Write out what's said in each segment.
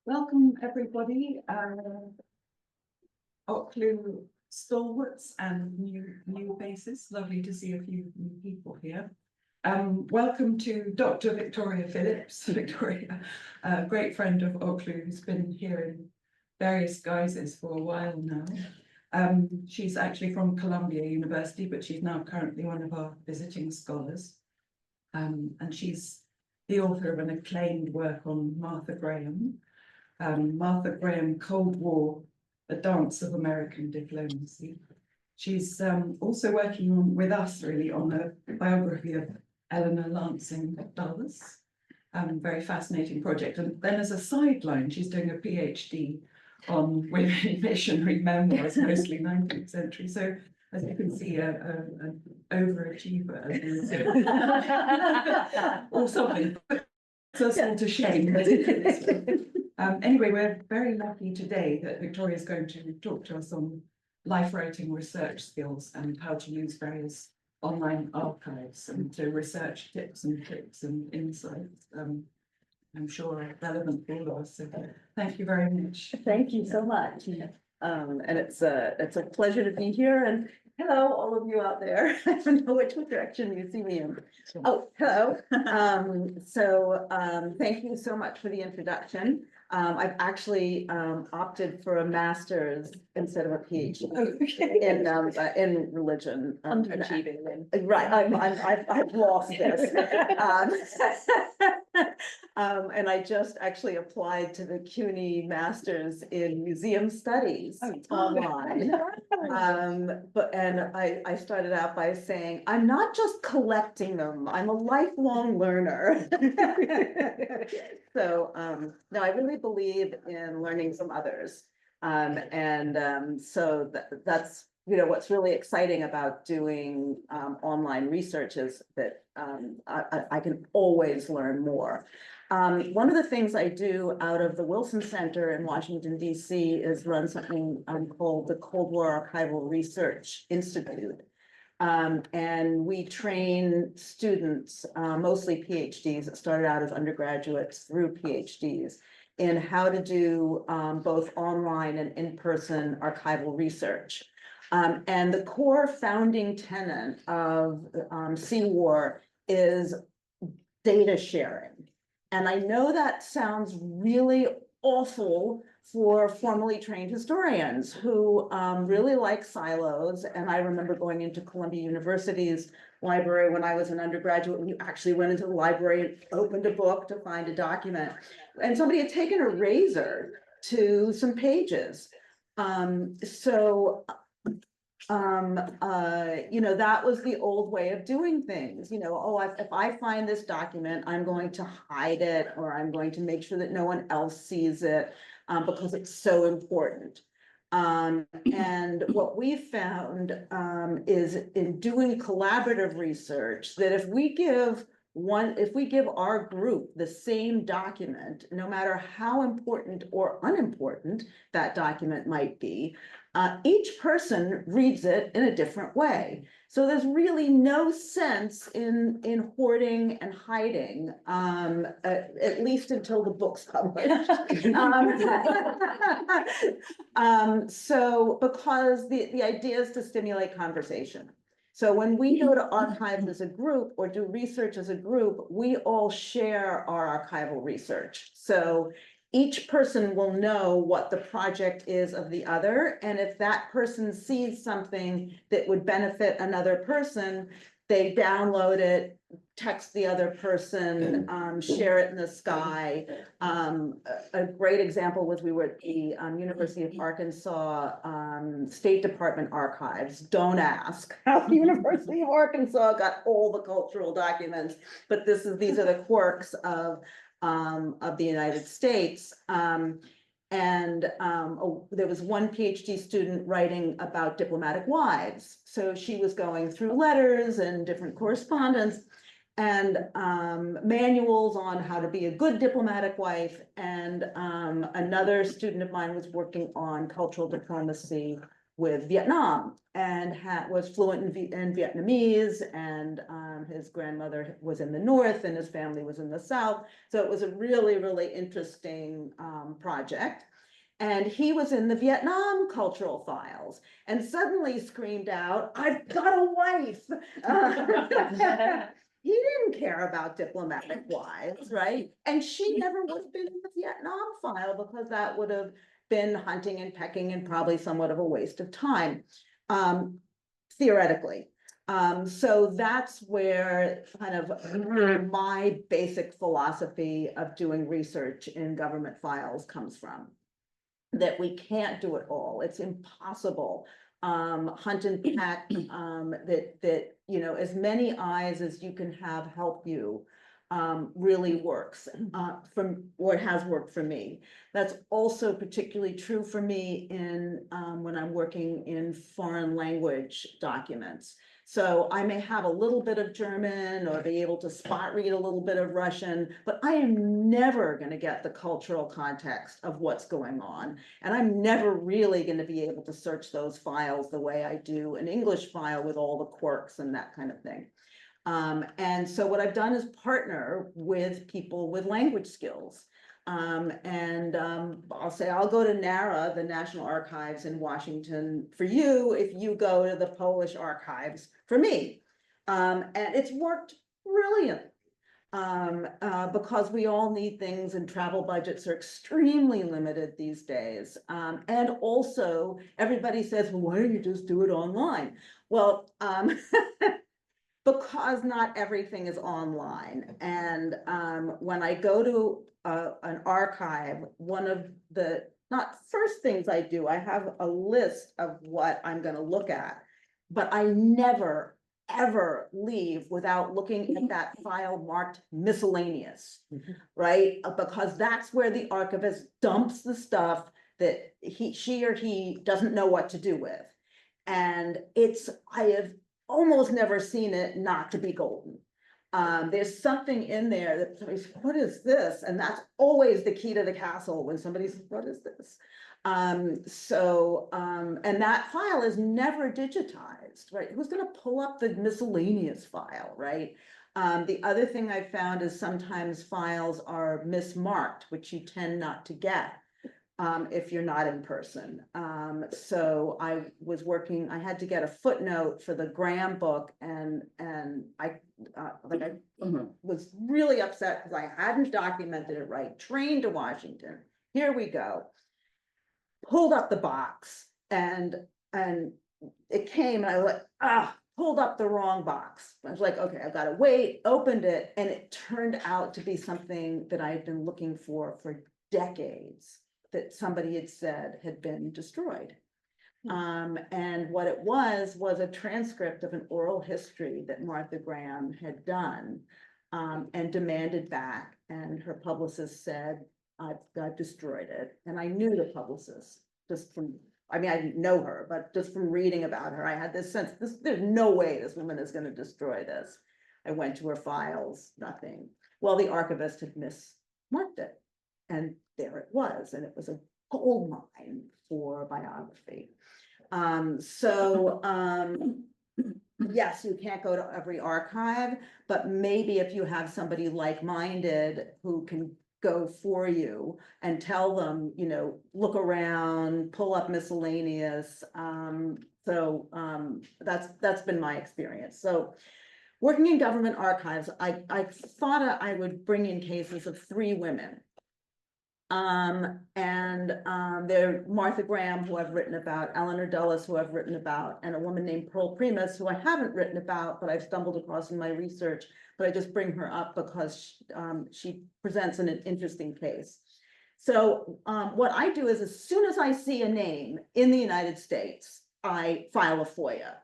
Welcome everybody, OCLW stalwarts and new faces. Lovely to see a few new people here. Welcome to Dr. Victoria Phillips. Victoria, a great friend of OCLW who's been here in various guises for a while now. She's actually from Columbia University, but she's now currently one of our visiting scholars. And she's the author of an acclaimed work on Martha Graham. Martha Graham, Cold War, A Dance of American Diplomacy. She's also working on, with us really, on a biography of Eleanor Lansing Dulles. Very fascinating project. And then as a sideline, she's doing a PhD on women missionary memoirs, mostly 19th century. So as you can see, an overachiever, or something. Puts us all to shame. Anyway, we're very lucky today that Victoria is going to talk to us on life writing research skills and how to use various online archives and to research tips and tricks and insights. I'm sure are relevant for all of us. So thank you very much. Thank you so much. And it's a pleasure to be here. And hello, all of you out there. I don't know which direction you see me in. Oh, hello. Thank you so much for the introduction. I've actually opted for a master's instead of a PhD in religion. Underachieving. Right, I've lost this. And I just actually applied to the CUNY Masters in Museum Studies online. I started out by saying, I'm not just collecting them, I'm a lifelong learner. So no, I really believe in learning from others. So that's, you know, what's really exciting about doing online research is that I can always learn more. One of the things I do out of the Wolfson Center in Washington, D.C. is run something called the Cold War Archival Research Institute. And we train students, mostly PhDs, that started out as undergraduates through PhDs, in how to do both online and in-person archival research. And the core founding tenet of CWAR is data sharing. And I know that sounds really awful for formally trained historians who really like silos. And I remember going into Columbia University's library when I was an undergraduate, when you actually went into the library and opened a book to find a document. And somebody had taken a razor to some pages. You know, that was the old way of doing things. You know, oh, if I find this document, I'm going to hide it, or I'm going to make sure that no one else sees it because it's so important. And what we found is in doing collaborative research that if we give our group the same document, no matter how important or unimportant that document might be, each person reads it in a different way. So there's really no sense in hoarding and hiding, at least until the book's published. So because the idea is to stimulate conversation. So when we go to archives as a group or do research as a group, we all share our archival research. So each person will know what the project is of the other. And if that person sees something that would benefit another person, they download it, text the other person, share it in the sky. A great example was we were at the University of Arkansas State Department archives. Don't ask how the University of Arkansas got all the cultural documents, but these are the quirks of the United States. There was one PhD student writing about diplomatic wives. So she was going through letters and different correspondence and manuals on how to be a good diplomatic wife. And another student of mine was working on cultural diplomacy with Vietnam and was fluent in Vietnamese, and his grandmother was in the north and his family was in the south. So it was a really, really interesting project. And he was in the Vietnam cultural files and suddenly screamed out, "I've got a wife." He didn't care about diplomatic wives, right? And she never would have been in the Vietnam file because that would have been hunting and pecking and probably somewhat of a waste of time, theoretically. So that's where kind of my basic philosophy of doing research in government files comes from. That we can't do it all. It's impossible. Hunt and peck, that, you know, as many eyes as you can have help you really works from what has worked for me. That's also particularly true for me in when I'm working in foreign language documents. So I may have a little bit of German or be able to spot read a little bit of Russian, but I am never going to get the cultural context of what's going on. And I'm never really going to be able to search those files the way I do an English file with all the quirks and that kind of thing. And so what I've done is partner with people with language skills. I'll say, I'll go to NARA, the National Archives in Washington, for you if you go to the Polish archives for me. And it's worked brilliantly. Because we all need things and travel budgets are extremely limited these days. And also everybody says, well, why don't you just do it online? Well, because not everything is online. And when I go to an archive, one of the not first things I do, I have a list of what I'm going to look at, but I never ever leave without looking at that file marked miscellaneous, right? Because that's where the archivist dumps the stuff that she or he doesn't know what to do with. And I have almost never seen it not to be golden. There's something in there that somebody's, what is this? And that's always the key to the castle when somebody says, what is this? And that file is never digitized, right? Who's going to pull up the miscellaneous file, right? The other thing I found is sometimes files are mismarked, which you tend not to get if you're not in person. So I was working, I had to get a footnote for the Graham book, and I was really upset because I hadn't documented it right. Trained to Washington, here we go. Pulled up the box and it came and I was like, pulled up the wrong box. I was like, okay, I've got to wait, opened it, and it turned out to be something that I had been looking for decades, that somebody had said had been destroyed. And what it was a transcript of an oral history that Martha Graham had done and demanded back. And her publicist said, I've destroyed it. And I knew the publicist just from, I mean, I didn't know her, but just from reading about her, I had this sense, there's no way this woman is going to destroy this. I went to her files, nothing. Well, the archivist had mismarked it. And there it was. And it was a gold mine for biography. Yes, you can't go to every archive, but maybe if you have somebody like-minded who can go for you and tell them, you know, look around, pull up miscellaneous. That's been my experience. So working in government archives, I thought I would bring in cases of 3 women. They're Martha Graham, who I've written about, Eleanor Dulles, who I've written about, and a woman named Pearl Primus, who I haven't written about, but I've stumbled across in my research, but I just bring her up because she presents an interesting case. So what I do is as soon as I see a name in the United States, I file a FOIA.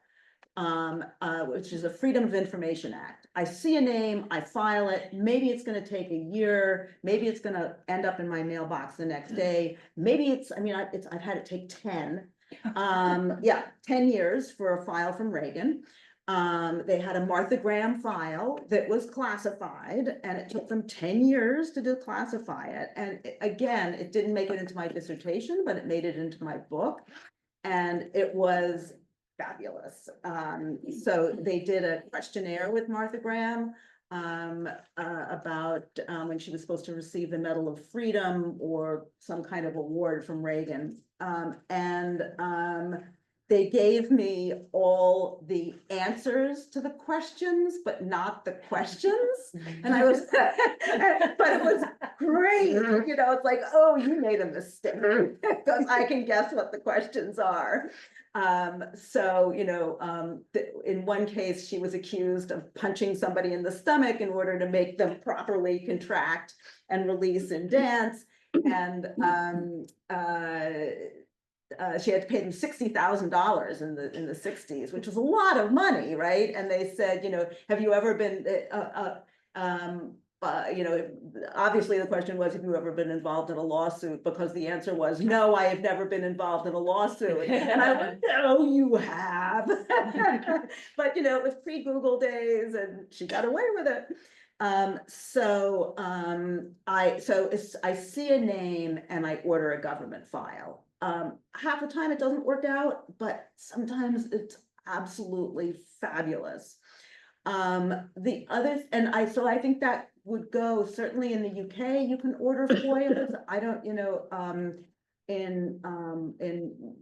Which is a Freedom of Information Act. I see a name, I file it. Maybe it's going to take a year. Maybe it's going to end up in my mailbox the next day. Maybe I've had it take 10. 10 years for a file from Reagan. They had a Martha Graham file that was classified, and it took them 10 years to declassify it. And again, it didn't make it into my dissertation, but it made it into my book. and it was fabulous. So they did a questionnaire with Martha Graham about when she was supposed to receive the Medal of Freedom or some kind of award from Reagan. They gave me all the answers to the questions, but not the questions. And I was, but it was great. You know, it's like, oh, you made a mistake because I can guess what the questions are. So, you know, in one case, she was accused of punching somebody in the stomach in order to make them properly contract and release in dance. And she had to pay them $60,000 in the 60s, which was a lot of money, right? And they said, you know, have you ever been, you know, obviously the question was, have you ever been involved in a lawsuit? Because the answer was, no, I have never been involved in a lawsuit. And I went, no, you have. But, you know, it was pre-Google days and she got away with it. So I see a name and I order a government file. Half the time it doesn't work out, but sometimes it's absolutely fabulous. So I think that would go certainly in the UK. You can order FOIAs. I don't, you know, in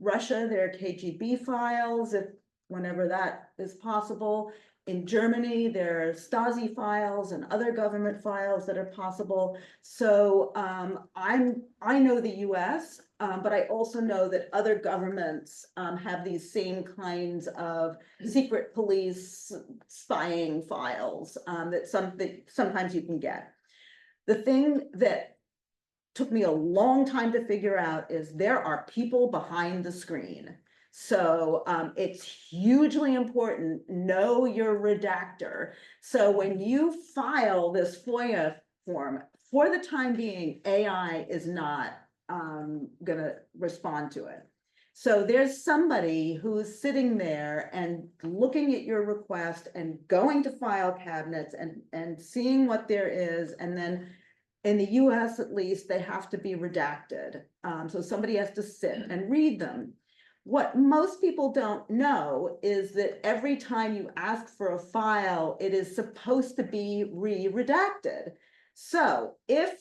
Russia there are KGB files if whenever that is possible. In Germany, there are Stasi files and other government files that are possible. So I know the US, but I also know that other governments have these same kinds of secret police spying files that sometimes you can get. The thing that took me a long time to figure out is there are people behind the screen. So it's hugely important, know your redactor. So when you file this FOIA form, for the time being, AI is not gonna respond to it. So there's somebody who's sitting there and looking at your request and going to file cabinets and seeing what there is, and then in the US at least, they have to be redacted. So somebody has to sit and read them. What most people don't know is that every time you ask for a file, it is supposed to be redacted. So if,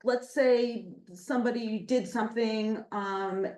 let's say somebody did something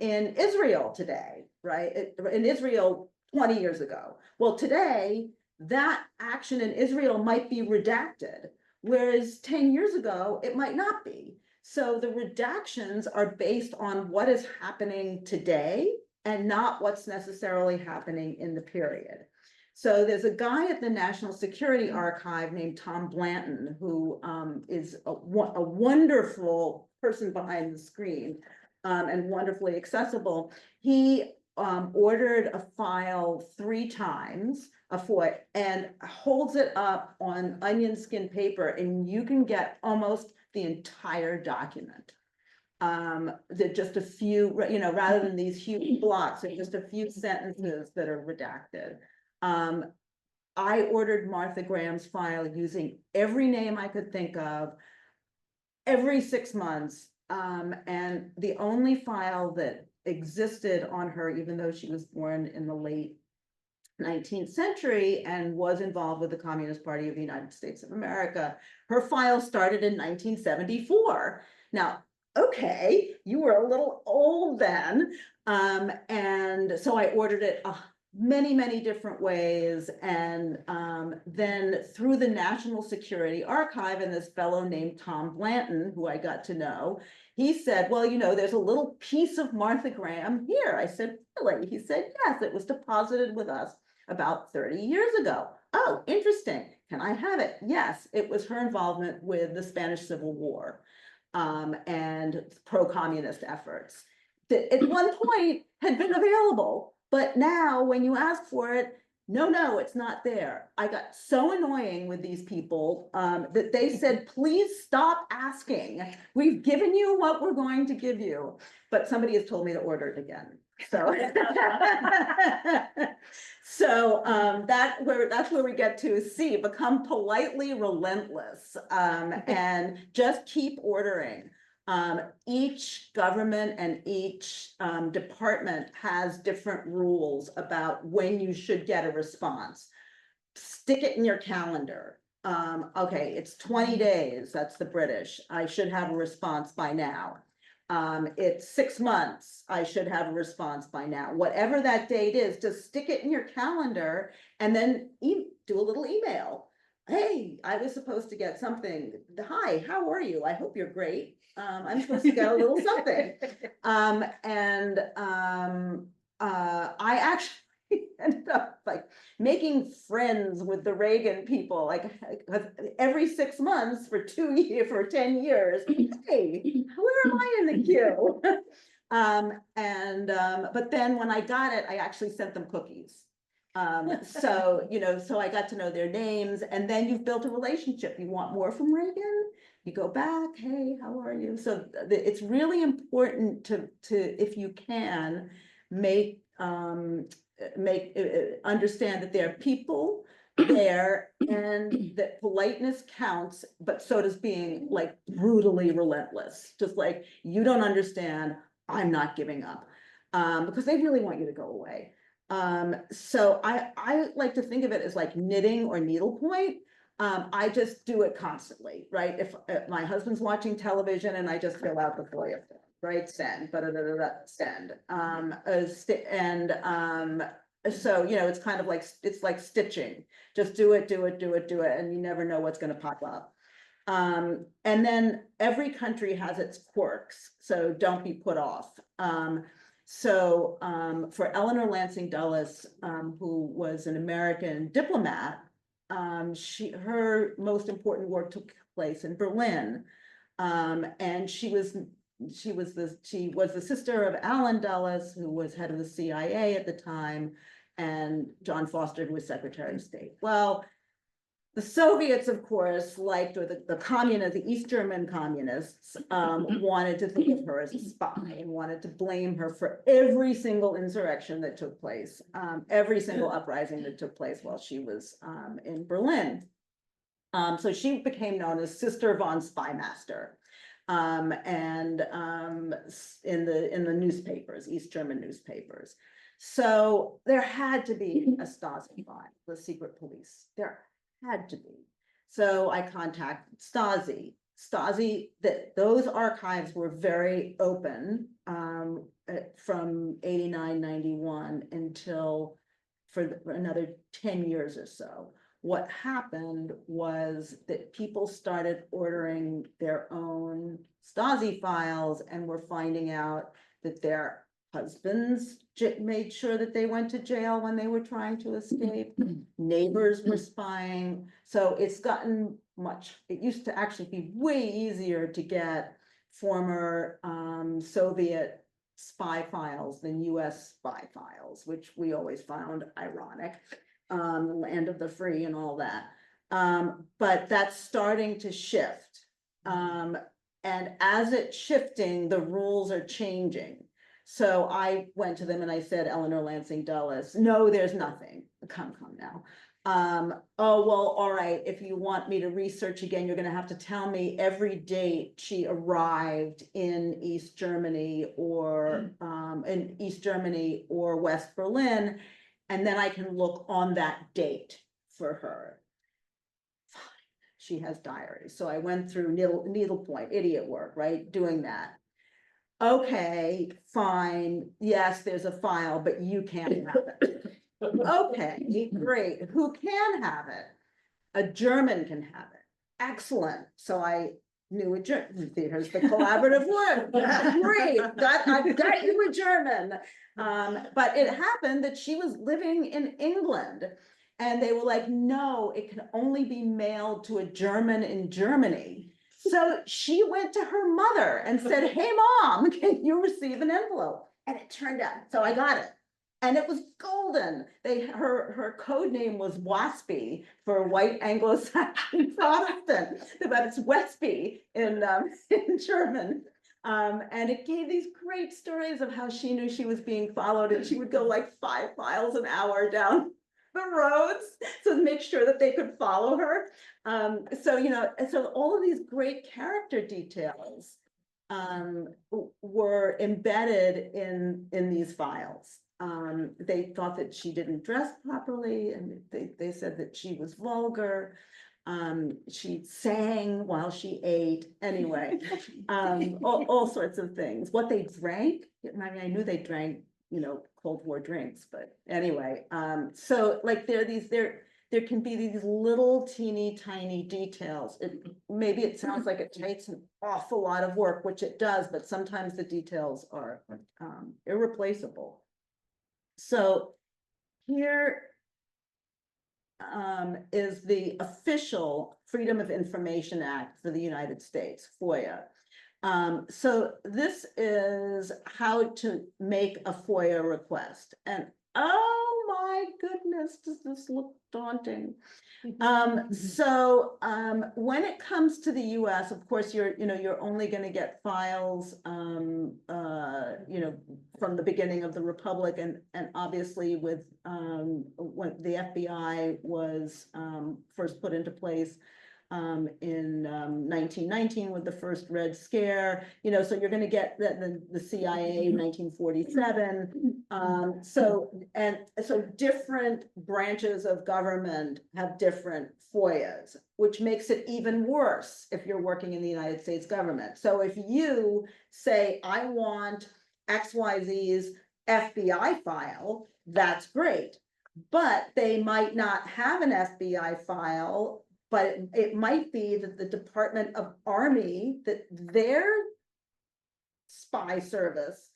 in Israel today, right? In Israel 20 years ago. Well, today, that action in Israel might be redacted, whereas 10 years ago, it might not be. So the redactions are based on what is happening today and not what's necessarily happening in the period. So there's a guy at the National Security Archive named Tom Blanton, who is a wonderful person behind the screen and wonderfully accessible. He ordered a file 3 times and holds it up on onion skin paper, and you can get almost the entire document. That just a few, you know, rather than these huge blocks, there's just a few sentences that are redacted. I ordered Martha Graham's file using every name I could think of every 6 months. And the only file that existed on her, even though she was born in the late 19th century and was involved with the Communist Party of the United States of America, her file started in 1974. Now, okay, you were a little old then. And so I ordered it many different ways. And then through the National Security Archive and this fellow named Tom Blanton, who I got to know, he said, well, you know, there's a little piece of Martha Graham here. I said, really? He said, yes, it was deposited with us about 30 years ago. Oh, interesting. Can I have it? Yes, it was her involvement with the Spanish Civil War. And pro-communist efforts that at one point had been available, but now when you ask for it, no, it's not there. I got so annoying with these people that they said, please stop asking. We've given you what we're going to give you, but somebody has told me to order it again. So, that's where we get to C, become politely relentless and just keep ordering. Each government and each department has different rules about when you should get a response. Stick it in your calendar. Okay, it's 20 days, that's the British. I should have a response by now. It's 6 months, I should have a response by now. Whatever that date is, just stick it in your calendar and then do a little email. Hey, I was supposed to get something. Hi, how are you? I hope you're great. I'm supposed to get a little something. I actually ended up like making friends with the Reagan people, like every 6 months for 2 years, for 10 years. Hey, where am I in the queue? But then when I got it, I actually sent them cookies. So, so I got to know their names, and then you've built a relationship. You want more from Reagan? You go back, hey, how are you? So it's really important to, if you can, understand that there are people there and that politeness counts, but so does being like brutally relentless. Just like, you don't understand, I'm not giving up, because they really want you to go away. So I like to think of it as like knitting or needlepoint. I just do it constantly, right? If my husband's watching television and I just fill out the FOIA form, right? Send, send. So, it's kind of like, it's like stitching. Just do it, and you never know what's going to pop up. And then every country has its quirks, so don't be put off. For Eleanor Lansing Dulles, who was an American diplomat, her most important work took place in Berlin. And she was the sister of Alan Dulles, who was head of the CIA at the time, and John Foster, who was Secretary of State. Well, the Soviets, of course, liked, or the East German communists wanted to think of her as a spy and wanted to blame her for every single insurrection that took place, every single uprising that took place while she was in Berlin. So she became known as Sister von Spymaster, in the newspapers, East German newspapers. So there had to be a Stasi file, the secret police. There had to be. So I contacted Stasi. Those archives were very open from 89, 91 until for another 10 years or so. What happened was that people started ordering their own Stasi files and were finding out that their husbands made sure that they went to jail when they were trying to escape. Neighbors were spying. So it's gotten it used to actually be way easier to get former Soviet spy files than US spy files, which we always found ironic. Land of the free and all that. But that's starting to shift. And as it's shifting, the rules are changing. So I went to them and I said, Eleanor Lansing Dulles, no, there's nothing. Come now. Oh, well, all right. If you want me to research again, you're going to have to tell me every date she arrived in East Germany or West Berlin. And then I can look on that date for her. Fine. She has diaries. So I went through needlepoint, idiot work, right? Doing that. Okay, fine. Yes, there's a file, but you can't have it. Okay, great. Who can have it? A German can have it. Excellent. So I knew a German. Here's the collaborative work. Great. I've got you a German. But it happened that she was living in England. And they were like, no, it can only be mailed to a German in Germany. So she went to her mother and said, hey, Mom, can you receive an envelope? And it turned out, so I got it. And it was golden. Her code name was Waspy for white Anglo-Saxon Protestant, but it's Wespy in German. And it gave these great stories of how she knew she was being followed, and she would go like 5 miles an hour down the roads to make sure that they could follow her. So all of these great character details were embedded in these files. They thought that she didn't dress properly, and they said that she was vulgar. She sang while she ate, anyway, all sorts of things. What they drank, I mean, I knew they drank, Cold War drinks, but anyway, so like there can be these little teeny tiny details. Maybe it sounds like it takes an awful lot of work, which it does, but sometimes the details are irreplaceable. So here is the official Freedom of Information Act for the United States, FOIA. So this is how to make a FOIA request. And oh my goodness, does this look daunting? When it comes to the US, of course, you're only going to get files, from the beginning of the Republic, and obviously with when the FBI was first put into place in 1919 with the first Red Scare, so you're going to get the CIA 1947. So different branches of government have different FOIAs, which makes it even worse if you're working in the United States government. So if you say, I want XYZ's FBI file, that's great. But they might not have an FBI file, but it might be that the Department of Army, that their spy service,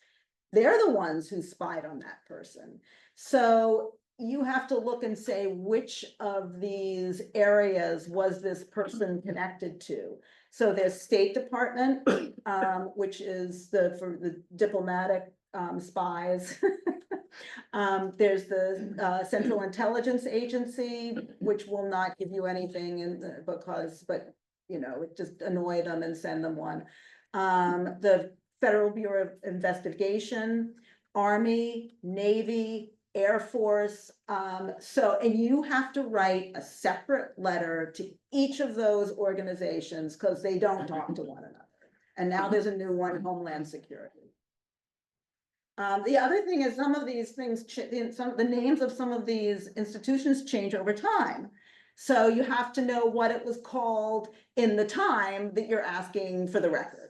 they're the ones who spied on that person. So you have to look and say, which of these areas was this person connected to? So there's State Department, which is for the diplomatic spies. There's the Central Intelligence Agency, which will not give you anything but it just annoy them and send them one. The Federal Bureau of Investigation, Army, Navy, Air Force. And you have to write a separate letter to each of those organizations because they don't talk to one another. And now there's a new one, Homeland Security. The other thing is some of these things, the names of some of these institutions change over time. So you have to know what it was called in the time that you're asking for the record.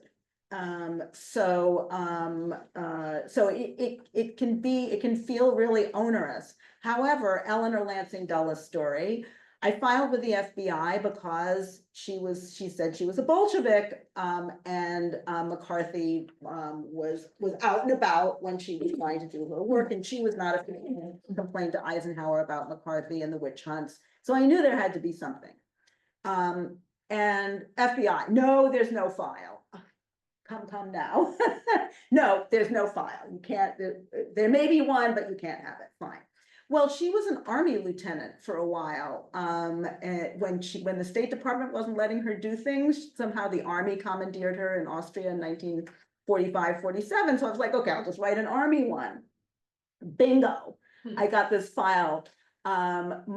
It can feel really onerous. However, Eleanor Lansing Dulles' story, I filed with the FBI because she said she was a Bolshevik, and McCarthy was out and about when she was trying to do her work, and she was not a fan, complained to Eisenhower about McCarthy and the witch hunts. So I knew there had to be something. And FBI, no, there's no file. Come now. No, there's no file. You can't, there may be one, but you can't have it. Fine. Well, she was an Army lieutenant for a while. And when the State Department wasn't letting her do things, somehow the Army commandeered her in Austria in 1945, 47. So I was like, okay, I'll just write an Army one. Bingo. I got this file. Eleanor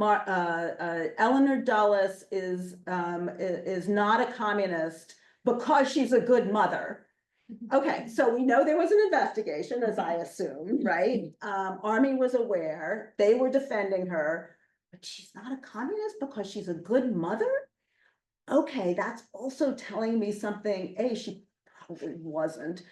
Dulles is not a communist because she's a good mother. Okay, so we know there was an investigation, as I assumed, right? Army was aware, they were defending her, but she's not a communist because she's a good mother? Okay, that's also telling me something. She probably wasn't,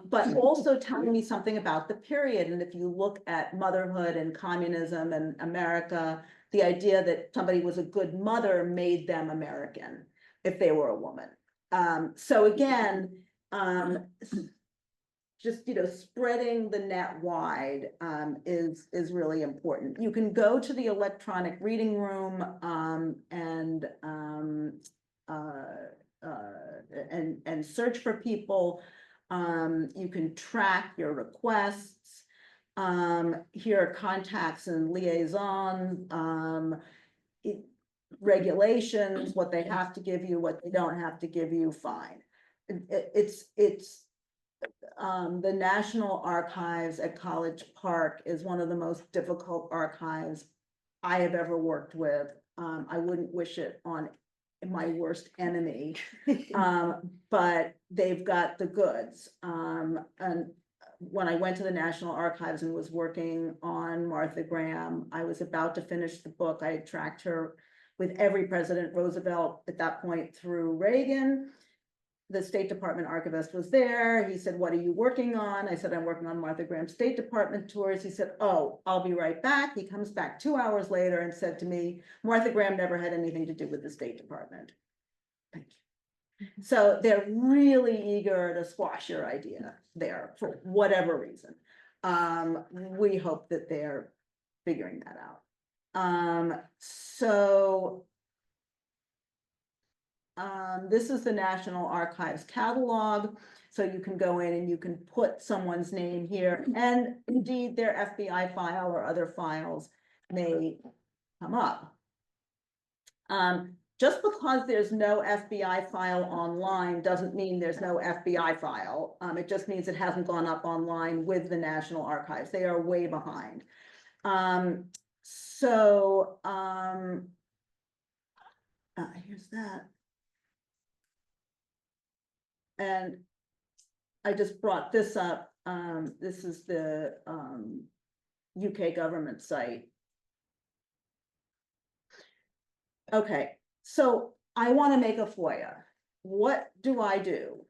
but also telling me something about the period. And if you look at motherhood and communism and America, the idea that somebody was a good mother made them American if they were a woman. So again, just spreading the net wide is really important. You can go to the electronic reading room and search for people. You can track your requests. Here are contacts and liaison regulations, what they have to give you, what they don't have to give you. Fine. It's the National Archives at College Park is one of the most difficult archives I have ever worked with. I wouldn't wish it on my worst enemy. But they've got the goods. And when I went to the National Archives and was working on Martha Graham, I was about to finish the book. I had tracked her with every president, Roosevelt at that point through Reagan. The State Department archivist was there. He said, "What are you working on?" I said, "I'm working on Martha Graham's State Department tours." He said, "Oh, I'll be right back." He comes back 2 hours later and said to me, "Martha Graham never had anything to do with the State Department." Thank you. So they're really eager to squash your idea there for whatever reason. We hope that they're figuring that out. This is the National Archives catalog. So you can go in and you can put someone's name here, and indeed their FBI file or other files may come up. Just because there's no FBI file online doesn't mean there's no FBI file. It just means it hasn't gone up online with the National Archives. They are way behind. Here's that. And I just brought this up. This is the UK government site. Okay, so I want to make a FOIA. What do I do?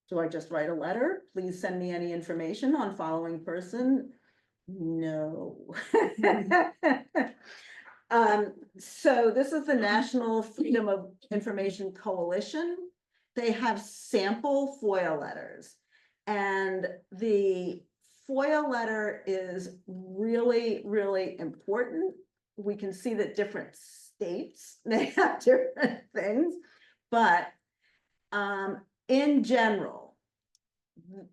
Do I just write a letter? Please send me any information on following person. No. So this is the National Freedom of Information Coalition. They have sample FOIA letters, and the FOIA letter is really, really important. We can see that different states, they have different things, but in general,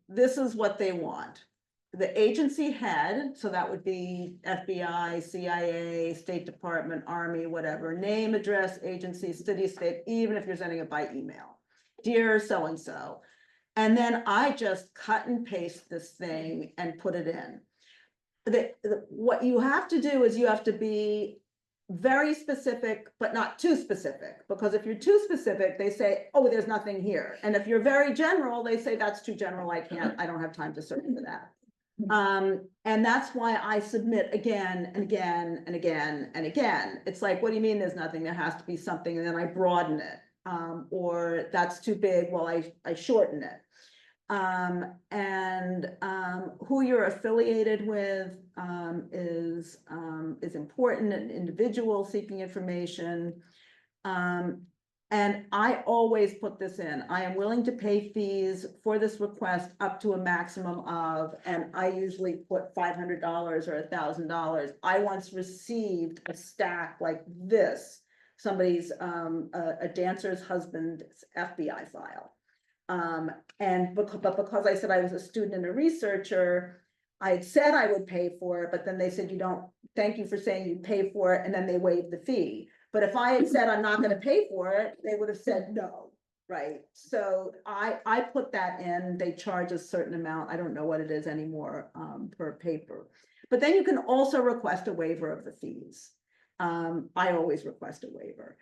this is what they want. The agency head, so that would be FBI, CIA, State Department, Army, whatever, name, address, agency, city, state, even if you're sending it by email. Dear so-and-so. And then I just cut and paste this thing and put it in. What you have to do is you have to be very specific, but not too specific, because if you're too specific, they say, "Oh, there's nothing here." And if you're very general, they say, "That's too general. I don't have time to search for that." And that's why I submit again and again and again and again. It's like, what do you mean there's nothing? There has to be something, and then I broaden it. Or that's too big, well, I shorten it. Who you're affiliated with is important, an individual seeking information. And I always put this in. I am willing to pay fees for this request up to a maximum of, and I usually put $500 or $1,000. I once received a stack like this, somebody's, a dancer's husband's FBI file. But because I said I was a student and a researcher, I had said I would pay for it, but then they said, thank you for saying you'd pay for it, and then they waived the fee. But if I had said I'm not gonna pay for it, they would have said no, right? So I put that in. They charge a certain amount. I don't know what it is anymore per paper. But then you can also request a waiver of the fees. I always request a waiver.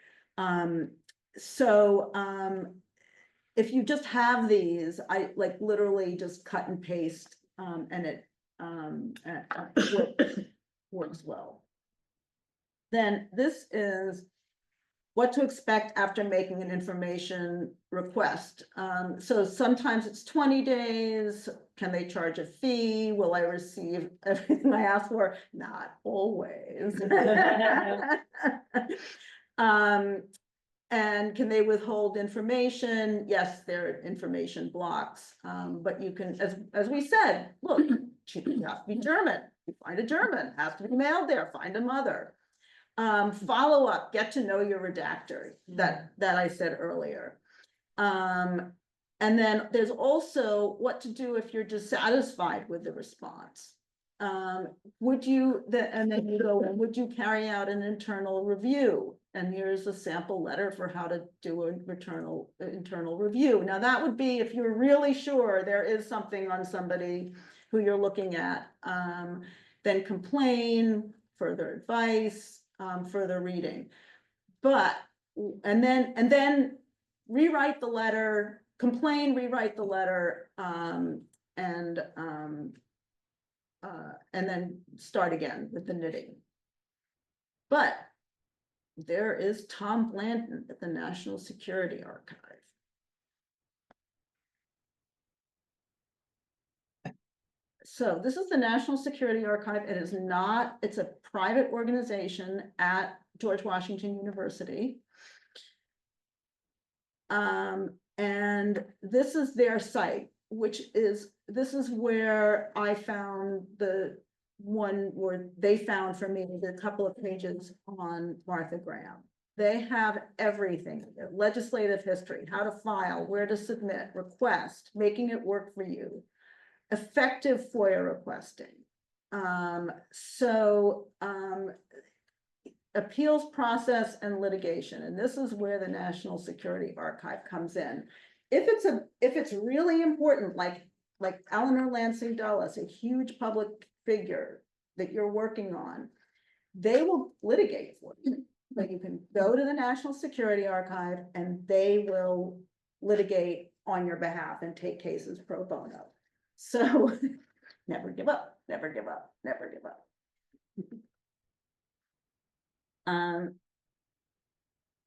If you just have these, I like literally just cut and paste, and it works well. Then this is what to expect after making an information request. So sometimes it's 20 days. Can they charge a fee? Will I receive everything I ask for? Not always. And can they withhold information? Yes, there are information blocks. But you can, as we said, look, you have to be German. You find a German, has to be mailed there, find a mother. Follow up, get to know your redactor that I said earlier. And then there's also what to do if you're dissatisfied with the response. And then you go, would you carry out an internal review? And here's a sample letter for how to do an internal review. Now that would be if you're really sure there is something on somebody who you're looking at, then complain, further advice, further reading. But and then rewrite the letter, complain, rewrite the letter, and then start again with the knitting. But there is Tom Blanton at the National Security Archive. So this is the National Security Archive. It is not, it's a private organization at George Washington University. And this is their site, this is where I found the one where they found for me the couple of pages on Martha Graham. They have everything, legislative history, how to file, where to submit, request, making it work for you, effective FOIA requesting. Appeals process and litigation, and this is where the National Security Archive comes in. If it's really important, like Eleanor Lansing Dulles, a huge public figure that you're working on, they will litigate for you. But you can go to the National Security Archive and they will litigate on your behalf and take cases pro bono. So never give up, never give up, never give up.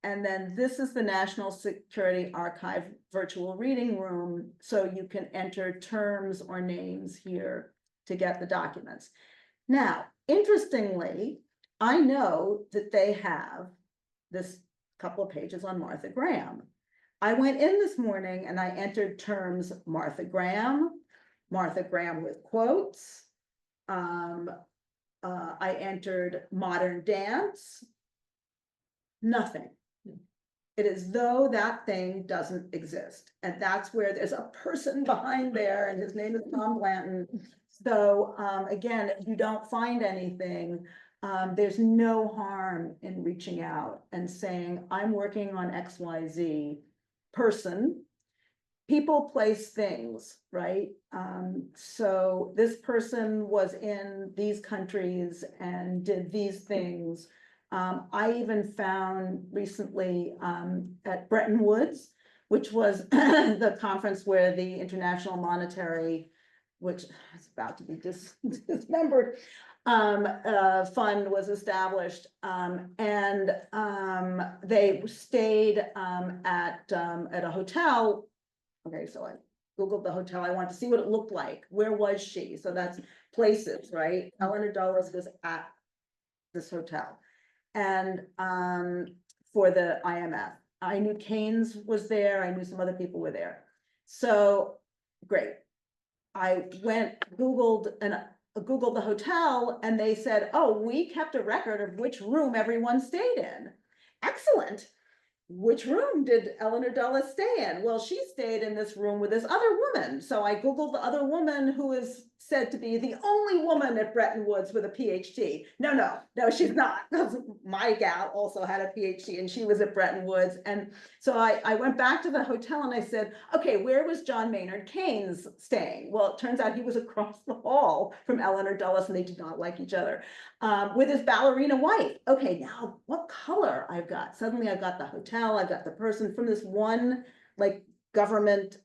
And then this is the National Security Archive virtual reading room. So you can enter terms or names here to get the documents. Now, interestingly, I know that they have this couple of pages on Martha Graham. I went in this morning and I entered terms Martha Graham with quotes. I entered modern dance, nothing. It is though that thing doesn't exist. And that's where there's a person behind there and his name is Tom Blanton. So again, if you don't find anything, there's no harm in reaching out and saying, I'm working on XYZ person. People, place, things, right? So this person was in these countries and did these things. I even found recently at Bretton Woods, which was the conference where the International Monetary, which is about to be dismembered, fund was established, and they stayed at a hotel. Okay, so I Googled the hotel. I wanted to see what it looked like. Where was she? So that's places, right? Eleanor Dulles was at this hotel. And for the IMF, I knew Keynes was there. I knew some other people were there. So great. I Googled the hotel and they said, oh, we kept a record of which room everyone stayed in. Excellent. Which room did Eleanor Dulles stay in? Well, she stayed in this room with this other woman. So I Googled the other woman who is said to be the only woman at Bretton Woods with a PhD. No, she's not. My gal also had a PhD and she was at Bretton Woods. And so I went back to the hotel and I said, okay, where was John Maynard Keynes staying? Well, it turns out he was across the hall from Eleanor Dulles and they did not like each other. With his ballerina wife. Okay, now what color I've got? Suddenly I've got the hotel, I've got the person from this one like government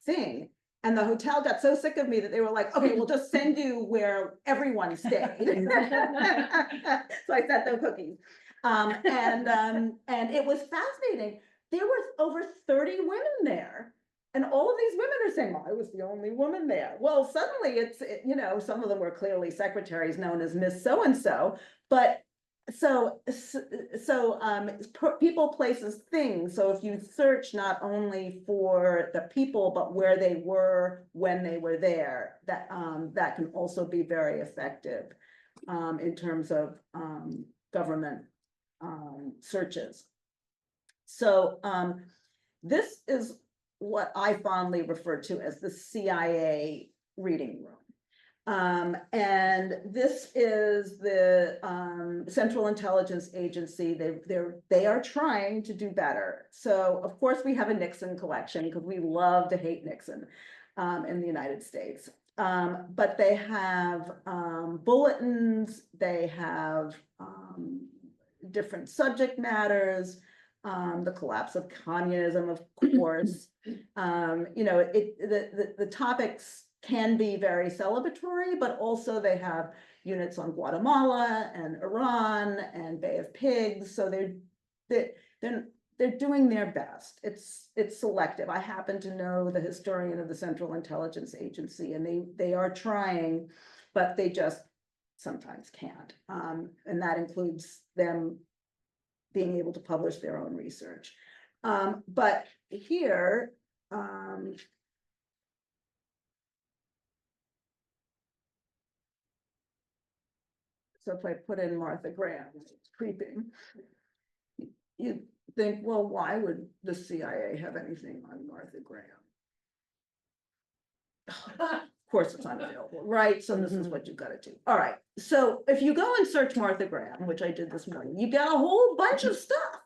thing. And the hotel got so sick of me that they were like, okay, we'll just send you where everyone stayed. So I sent them cookies. And it was fascinating. There were over 30 women there. And all of these women are saying, well, I was the only woman there. Well, suddenly some of them were clearly secretaries known as Miss So-and-so, but people, places, things. So if you search not only for the people, but where they were when they were there, that can also be very effective in terms of government searches. So this is what I fondly refer to as the CIA reading room. And this is the Central Intelligence Agency. They are trying to do better. So of course we have a Nixon collection because we love to hate Nixon in the United States. But they have bulletins, they have different subject matters. the collapse of communism, of course. You know, the topics can be very celebratory, but also they have units on Guatemala and Iran and Bay of Pigs. So they're doing their best. It's selective. I happen to know the historian of the Central Intelligence Agency, and they are trying, but they just sometimes can't. And that includes them being able to publish their own research. But here, so if I put in Martha Graham, it's creeping. You think, well, why would the CIA have anything on Martha Graham? Of course it's unavailable, right? So this is what you've got to do. All right. So if you go and search Martha Graham, which I did this morning, you get a whole bunch of stuff.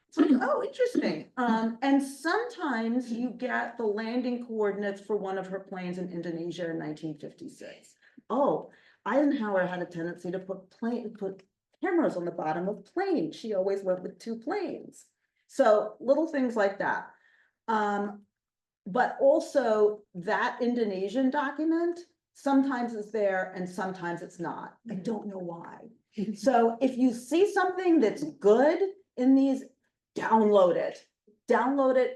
It's like, oh, interesting. And sometimes you get the landing coordinates for one of her planes in Indonesia in 1956. Oh, Eisenhower had a tendency to put cameras on the bottom of planes. She always went with 2 planes. So little things like that. But also that Indonesian document sometimes is there and sometimes it's not. I don't know why. So if you see something that's good in these, download it,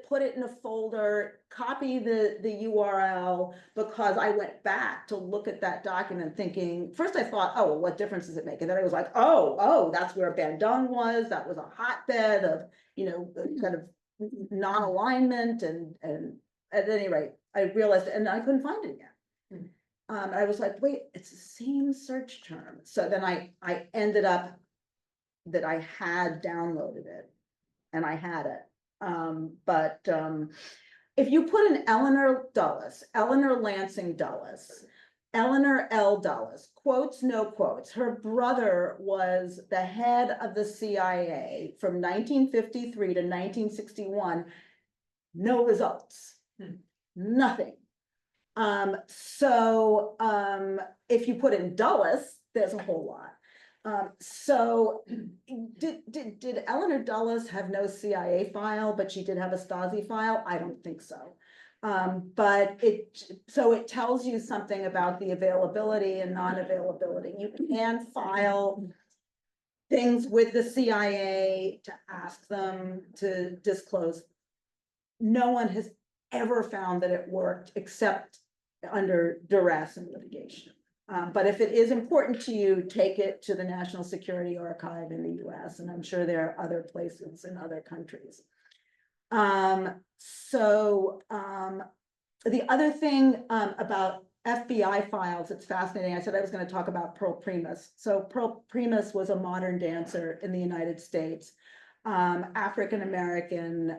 put it in a folder, copy the URL, because I went back to look at that document thinking, first I thought, oh, well, what difference does it make? And then I was like, oh, that's where Bandung was. That was a hotbed of, you know, kind of non-alignment, and at any rate, I realized, and I couldn't find it again. I was like, wait, it's the same search term. So then I ended up that I had downloaded it and I had it. If you put in Eleanor Dulles, Eleanor Lansing Dulles, Eleanor L. Dulles, quotes, no quotes. Her brother was the head of the CIA from 1953 to 1961. No results. Nothing. If you put in Dulles, there's a whole lot. Did Eleanor Dulles have no CIA file, but she did have a Stasi file? I don't think so. But it tells you something about the availability and non-availability. You can file things with the CIA to ask them to disclose. No one has ever found that it worked except under duress and litigation. But if it is important to you, take it to the National Security Archive in the US, and I'm sure there are other places in other countries. The other thing about FBI files, it's fascinating. I said I was going to talk about Pearl Primus. So Pearl Primus was a modern dancer in the United States. African-American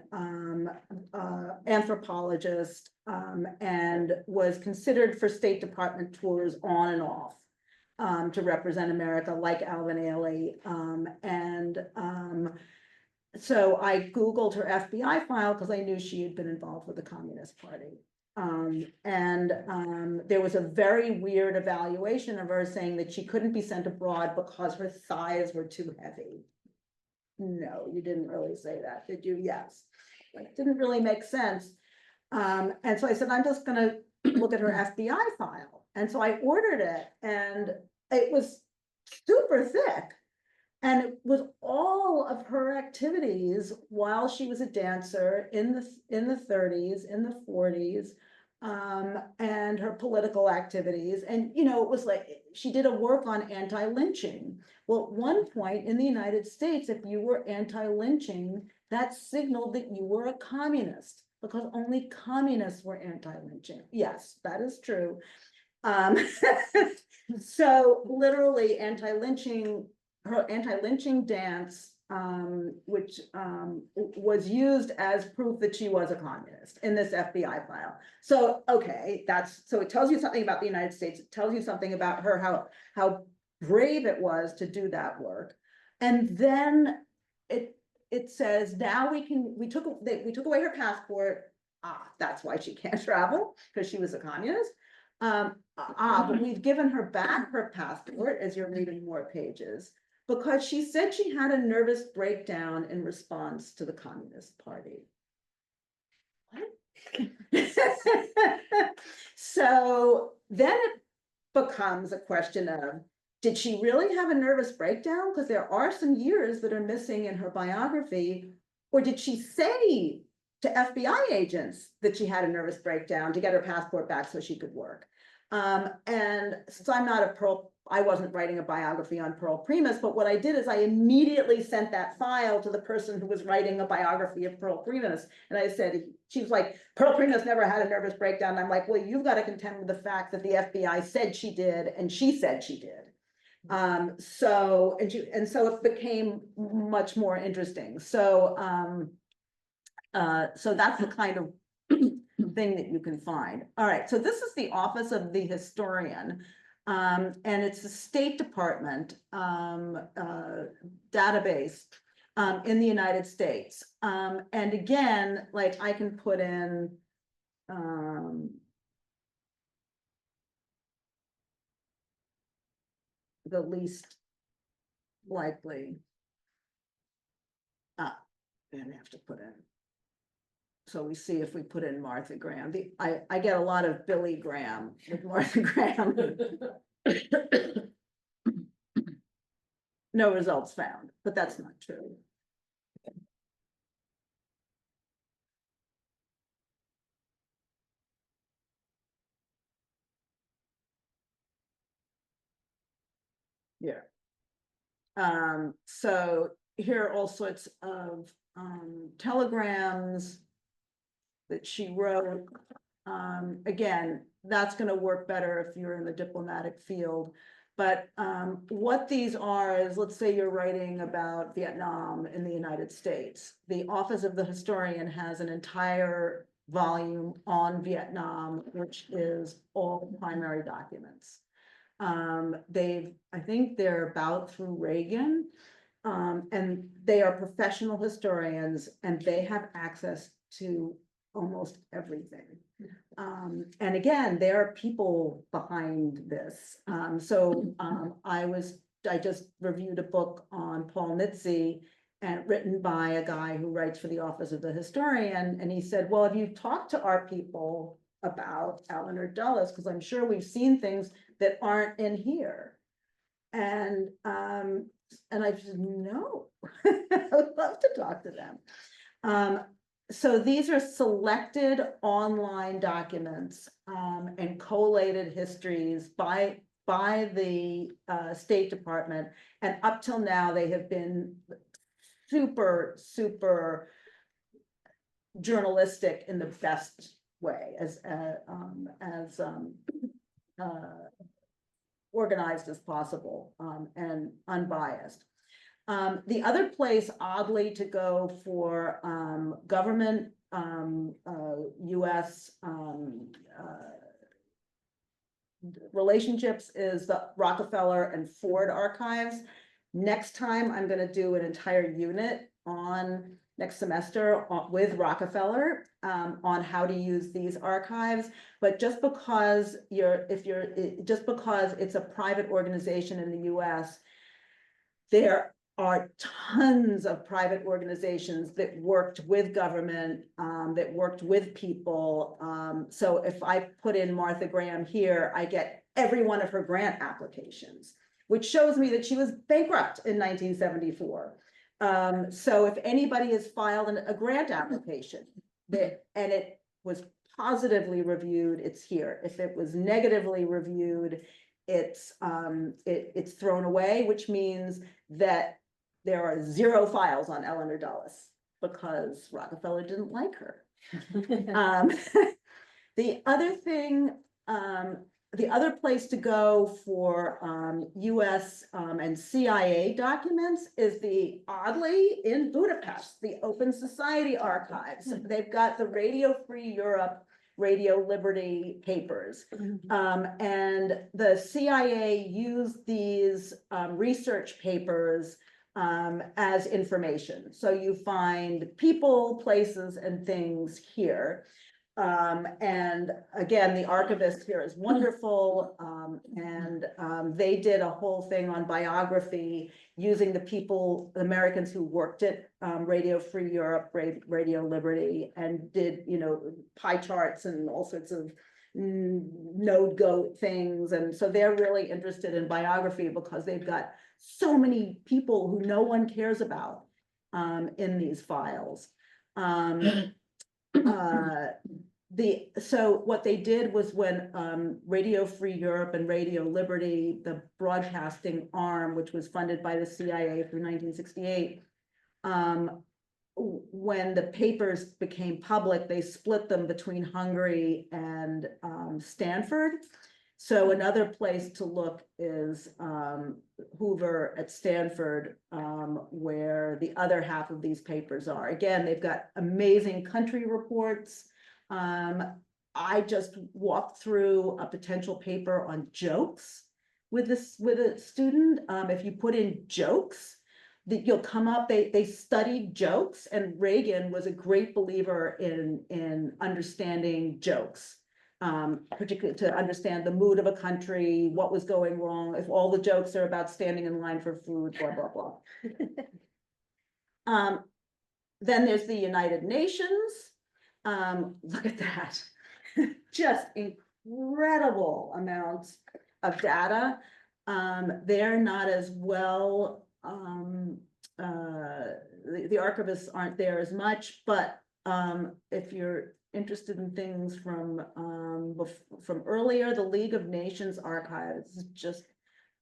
anthropologist, and was considered for State Department tours on and off to represent America, like Alvin Ailey. So I Googled her FBI file because I knew she had been involved with the Communist Party. There was a very weird evaluation of her saying that she couldn't be sent abroad because her thighs were too heavy. No, you didn't really say that, did you? Yes. It didn't really make sense. And so I said, I'm just going to look at her FBI file. And so I ordered it, and it was super thick. And it was all of her activities while she was a dancer in the 30s, in the 40s, and her political activities. And, you know, it was like, she did a work on anti-lynching. Well, at one point in the United States, if you were anti-lynching, that signaled that you were a communist, because only communists were anti-lynching. Yes, that is true. So literally anti-lynching, her anti-lynching dance, which was used as proof that she was a communist in this FBI file. So, okay, so it tells you something about the United States. It tells you something about her, how brave it was to do that work. And then it says, now we took away her passport. That's why she can't travel, because she was a communist. But we've given her back her passport, as you're reading more pages. because she said she had a nervous breakdown in response to the Communist Party. What? So then it becomes a question of, did she really have a nervous breakdown? Because there are some years that are missing in her biography. Or did she say to FBI agents that she had a nervous breakdown to get her passport back so she could work? And since I'm not I wasn't writing a biography on Pearl Primus, but what I did is I immediately sent that file to the person who was writing a biography of Pearl Primus. And I said, she was like, Pearl Primus never had a nervous breakdown. And I'm like, well, you've got to contend with the fact that the FBI said she did, and she said she did. So it became much more interesting. So that's the kind of thing that you can find. All right, so this is the Office of the Historian, and it's the State Department database in the United States. And again, like I can put in the least likely. And have to put in. So we see if we put in Martha Graham. I get a lot of Billy Graham with Martha Graham. No results found, but that's not true. Yeah. So here are all sorts of telegrams that she wrote. Again, that's going to work better if you're in the diplomatic field. But what these are is, let's say you're writing about Vietnam in the United States. The Office of the Historian has an entire volume on Vietnam, which is all primary documents. I think they're about through Reagan, and they are professional historians, and they have access to almost everything. And again, there are people behind this. I just reviewed a book on Paul Nitze, and written by a guy who writes for the Office of the Historian. And he said, well, have you talked to our people about Eleanor Dulles? Because I'm sure we've seen things that aren't in here. And I said, no, I would love to talk to them. So these are selected online documents and collated histories by the State Department. And up till now, they have been super journalistic in the best way, as organized as possible and unbiased. The other place, oddly, to go for government US relationships is the Rockefeller and Ford archives. Next time, I'm going to do an entire unit on next semester with Rockefeller on how to use these archives. But just because it's a private organization in the US, there are tons of private organizations that worked with government, that worked with people. So if I put in Martha Graham here, I get every one of her grant applications, which shows me that she was bankrupt in 1974. So if anybody has filed a grant application and it was positively reviewed, it's here. If it was negatively reviewed, it's thrown away, which means that there are 0 files on Eleanor Dulles because Rockefeller didn't like her. The other thing, the other place to go for US and CIA documents is oddly, in Budapest, the Open Society Archives. They've got the Radio Free Europe, Radio Liberty papers. And the CIA used these research papers as information. So you find people, places, and things here. And again, the archivist here is wonderful. They did a whole thing on biography using the people, the Americans who worked at Radio Free Europe, Radio Liberty, and did, you know, pie charts and all sorts of node goat things. And so they're really interested in biography because they've got so many people who no one cares about in these files. So what they did was when Radio Free Europe and Radio Liberty, the broadcasting arm, which was funded by the CIA through 1968, when the papers became public, they split them between Hungary and Stanford. So another place to look is Hoover at Stanford, where the other half of these papers are. Again, they've got amazing country reports. I just walked through a potential paper on jokes with a student. If you put in jokes, you'll come up, they studied jokes, and Reagan was a great believer in understanding jokes. Particularly to understand the mood of a country, what was going wrong, if all the jokes are about standing in line for food, blah, blah, blah. Then there's the United Nations. Look at that. Just incredible amounts of data. They're not as well, the archivists aren't there as much, but if you're interested in things from earlier, the League of Nations archives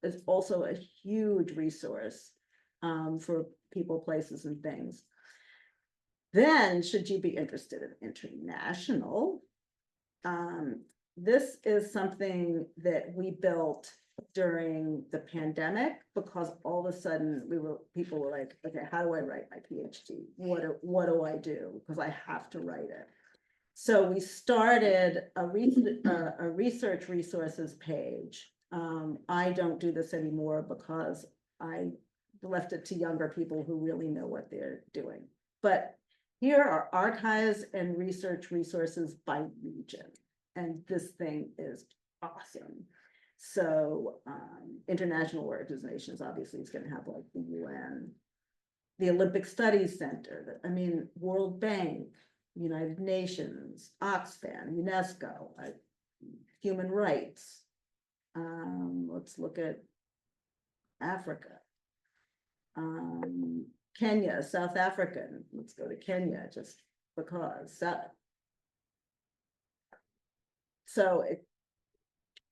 is also a huge resource for people, places, and things. Then, should you be interested in international, this is something that we built during the pandemic, because all of a sudden people were like, okay, how do I write my PhD? What do I do? Because I have to write it. So we started a research resources page. I don't do this anymore because I left it to younger people who really know what they're doing. But here are archives and research resources by region. And this thing is awesome. So international organizations, obviously, is going to have like the UN, the Olympic Studies Center, I mean, World Bank, United Nations, Oxfam, UNESCO, human rights. Let's look at Africa. Kenya, South African. Let's go to Kenya just because. So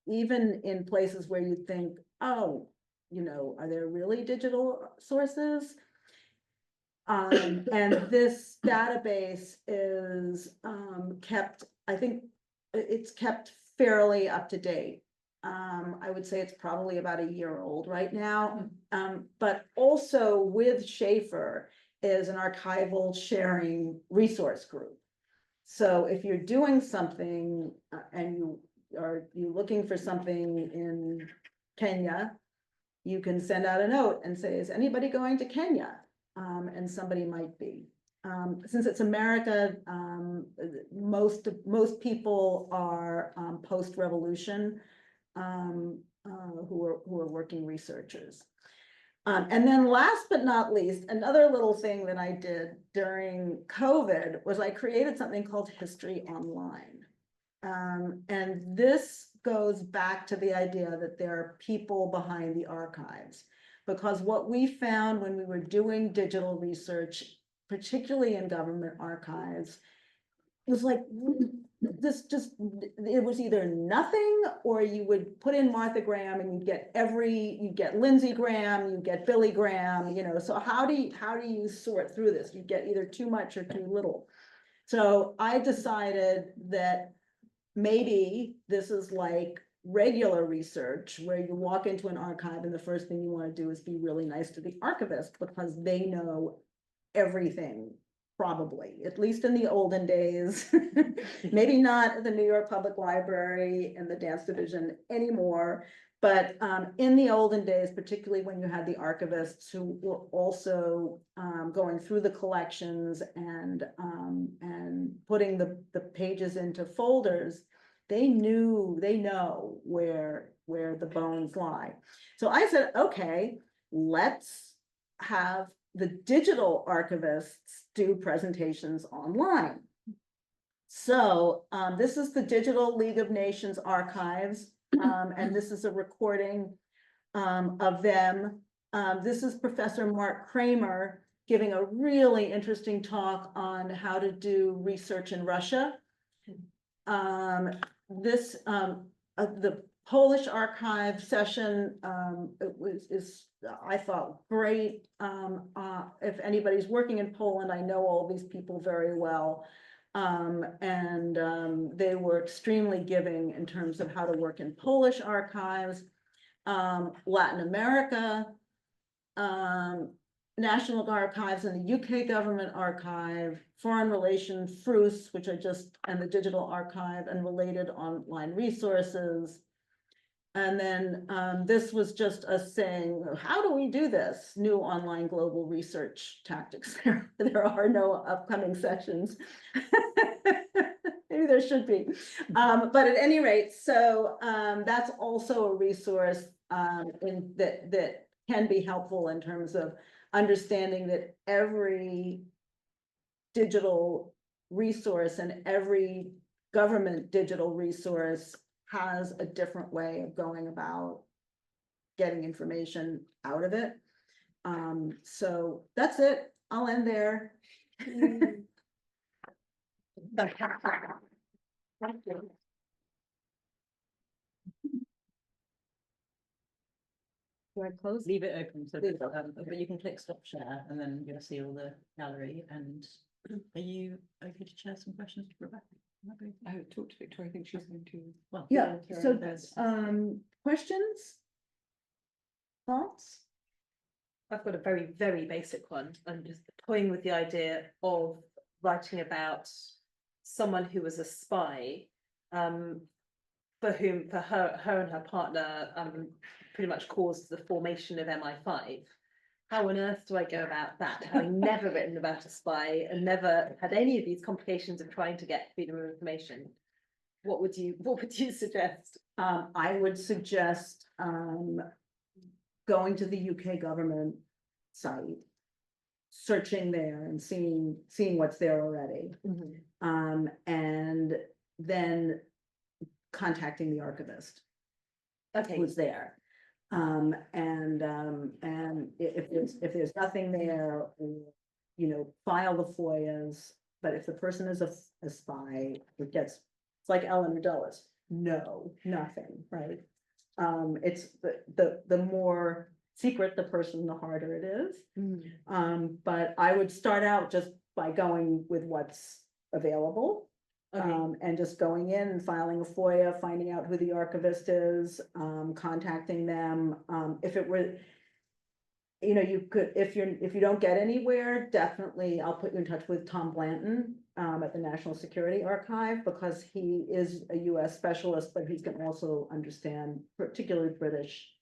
even in places where you think, oh, you know, are there really digital sources? And this database is kept, I think it's kept fairly up to date. I would say it's probably about a year old right now. But also with Schaefer is an archival sharing resource group. So if you're doing something and you're looking for something in Kenya, you can send out a note and say, is anybody going to Kenya? And somebody might be. Since it's America, most people are post-revolution who are working researchers. And then last but not least, another little thing that I did during COVID was I created something called History Online. And this goes back to the idea that there are people behind the archives. Because what we found when we were doing digital research, particularly in government archives, was like, it was either nothing, or you would put in Martha Graham and you'd get Lindsey Graham, you get Billy Graham, you know, so how do you sort through this? You get either too much or too little. So I decided that maybe this is like regular research where you walk into an archive and the first thing you want to do is be really nice to the archivist because they know everything, probably, at least in the olden days. Maybe not at the New York Public Library and the dance division anymore, But in the olden days, particularly when you had the archivists who were also going through the collections and putting the pages into folders, they know where the bones lie. So I said, okay, let's have the digital archivists do presentations online. So this is the Digital League of Nations archives. And this is a recording of them. This is Professor Mark Kramer giving a really interesting talk on how to do research in Russia. The Polish archive session is I thought great. If anybody's working in Poland, I know all these people very well. They were extremely giving in terms of how to work in Polish archives, Latin America, National Archives and the UK Government Archive, Foreign Relations, FRUS, which and the Digital Archive and related online resources. And then this was just us saying, how do we do this? New online global research tactics. There are no upcoming sessions. Maybe there should be. But at any rate, so that's also a resource that can be helpful in terms of understanding that every digital resource and every government digital resource has a different way of going about getting information out of it. So that's it. I'll end there. Do I close? Leave it open, so, Leave it open, but you can click stop share and then you'll see all the gallery. And are you okay to share some questions to Rebecca? I talked to Victoria, I think she's going to. Well, Yeah, so there's, questions? Thoughts? I've got a very, very basic one. I'm just toying with the idea of writing about someone who was a spy, for her and her partner pretty much caused the formation of MI5. How on earth do I go about that? Having never written about a spy and never had any of these complications of trying to get freedom of information. What would you suggest? I would suggest going to the UK government site, searching there and seeing what's there already. And then contacting the archivist Okay, who's there. And if there's nothing there, file the FOIAs. But if the person is a spy, it's like Ellen Dulles. No, nothing, right? It's the more secret the person, the harder it is. But I would start out just by going with what's available. okay. And just going in and filing a FOIA, finding out who the archivist is, contacting them. If it were, you could, if you don't get anywhere, definitely I'll put you in touch with Tom Blanton at the National Security Archive, because he is a US specialist, but he can also understand particularly British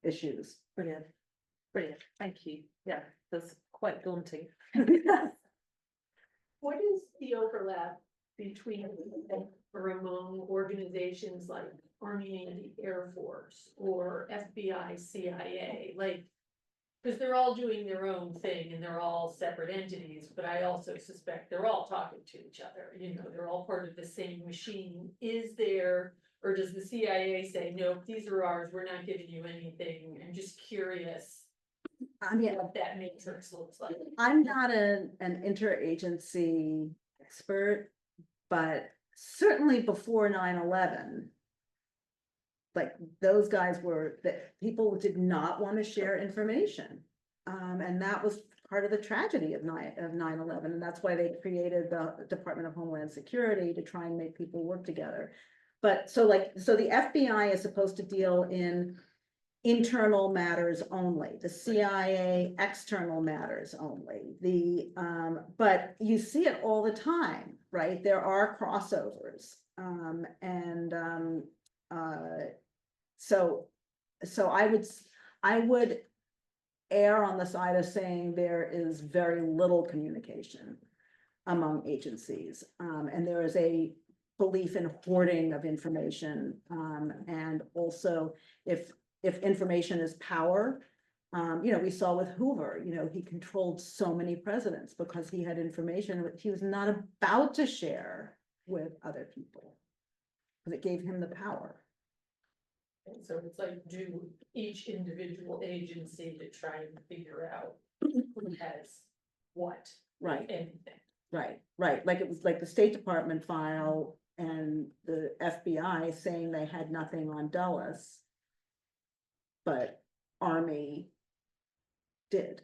issues. Brilliant. Brilliant. Thank you. Yeah, that's quite daunting. What is the overlap between or among organizations like Army and the Air Force or FBI, CIA, like, because they're all doing their own thing and they're all separate entities, but I also suspect they're all talking to each other, they're all part of the same machine. Is there, or does the CIA say, nope, these are ours, we're not giving you anything? I'm just curious I mean, what that matrix looks like. I'm not an interagency expert, but certainly before 9/11, like those guys that people did not want to share information. And that was part of the tragedy of 9/11. And that's why they created the Department of Homeland Security to try and make people work together. But so the FBI is supposed to deal in internal matters only, the CIA external matters only, but you see it all the time, right? There are crossovers. So so I would err on the side of saying there is very little communication among agencies. And there is a belief in hoarding of information. And also if information is power, we saw with Hoover, he controlled so many presidents because he had information that he was not about to share with other people. Because it gave him the power. And so it's like, do each individual agency to try and figure out who has what, Right. anything. Right. Like it was like the State Department file and the FBI saying they had nothing on Dulles. But Army did.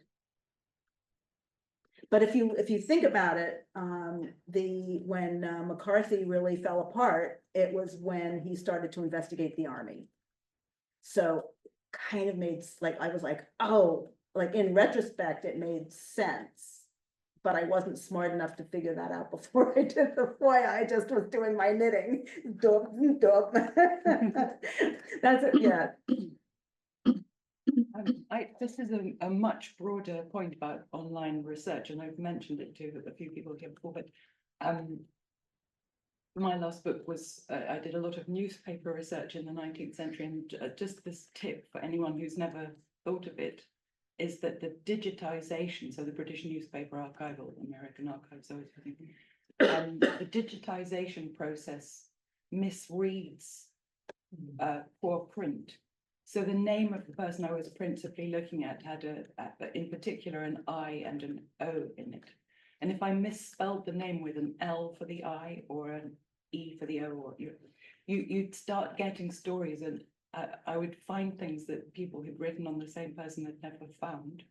But if you think about it, when McCarthy really fell apart, it was when he started to investigate the Army. So kind of made, like, I was like, oh, like in retrospect, it made sense. But I wasn't smart enough to figure that out before I did the FOIA. I just was doing my knitting. Dub. That's it, yeah. This is a much broader point about online research, and I've mentioned it to a few people here before, but my last book was, I did a lot of newspaper research in the 19th century, and just this tip for anyone who's never thought of it, is that the digitization, so the British newspaper Archival, American Archives, the digitization process misreads poor print. So the name of the person I was principally looking at had in particular an I and an O in it. And if I misspelled the name with an L for the I or an E for the O, or you'd start getting stories, and I would find things that people who'd written on the same person had never found.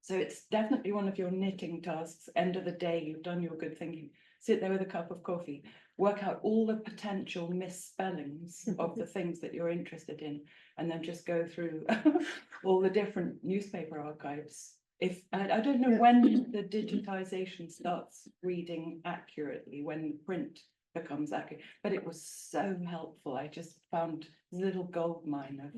So it's definitely one of your knitting tasks. End of the day, you've done your good thinking. Sit there with a cup of coffee, work out all the potential misspellings of the things that you're interested in, and then just go through all the different newspaper archives. If I don't know when the digitization starts reading accurately, when print becomes accurate, but it was so helpful. I just found a little gold mine of